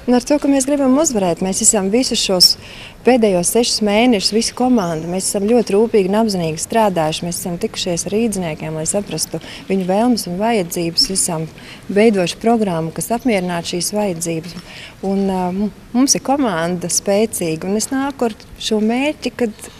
Un ar to, ka mēs gribam uzvarēt, mēs esam visus šos pēdējos 6 mēnešus, visa komanda, mēs esam ļoti rūpīgi un apzinīgi strādājuši. Mēs esam tikušies ar rīdziniekiem, lai saprastu viņu vēlmes un vajadzības. Esam veidojuši programmu, kas apmierinātu šīs vajadzības. Un mums ir komanda spēcīga, un es nāku ar šo mērķi, kad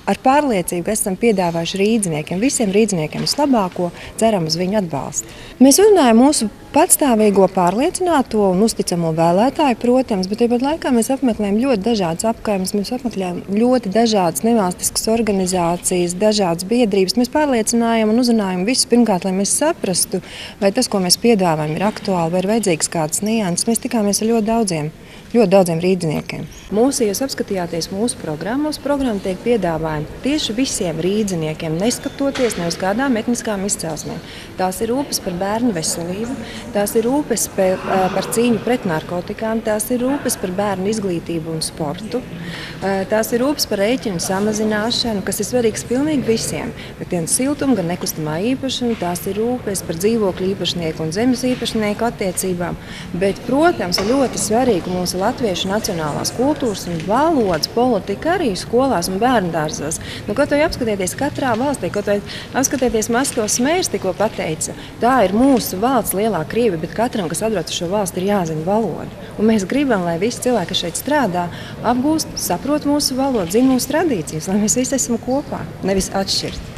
ar pārliecību esam piedāvājuši rīdziniekiem, visiem rīdziniekiem vislabāko, ceram uz viņu atbalstu. Mēs uzrunājam mūsu patstāvīgo, pārliecināto un uzticamo vēlētāju, protams, bet tāpat laikā mēs apmeklējam ļoti dažādas apkaimes, mēs apmeklējam ļoti dažādas nevalstiskas organizācijas, dažādas biedrības. Mēs pārliecinājam un uzrunājam visus pirmkārt, lai mēs saprastu, vai tas, ko mēs piedāvājam, ir aktuāli, vai ir vajadzīgs kāds nianses. Mēs tikāmies ar ļoti daudziem rīdziniekiem. Ja jūs apskatījāties mūsu programmu tiek piedāvājumi tieši visiem rīdziniekiem, neskatoties ne uz kādām etniskām izcelsmēm. Tās ir rūpes par bērnu veselību, tās ir rūpes par cīņu pret narkotikām, tās ir rūpes par bērnu izglītību un sportu, tās ir rūpes par rēķinu samazināšanu, kas ir svarīgs pilnīgi visiem. Gan siltuma, gan nekustamā īpašuma, tās ir rūpes par dzīvokļu īpašnieku un zemes īpašnieku attiecībām. Bet, protams, ir ļoti svarīgi mūsu latviešu nacionālās kultūras un valodas politika arī skolās un bērndārzos. Kaut vai apskatieties katrā valstī, kaut vai apskatieties Maskavas mērs tikko pateica, tā ir mūsu valsts lielā Krievija, bet katram, kas atbrauc uz šo valsti, ir jāzina valoda. Un mēs gribam, lai visi cilvēki, kas šeit strādā, apgūst, saprot mūsu valodu, zina mūsu tradīcijas, lai mēs visi esam kopā, nevis atšķirt.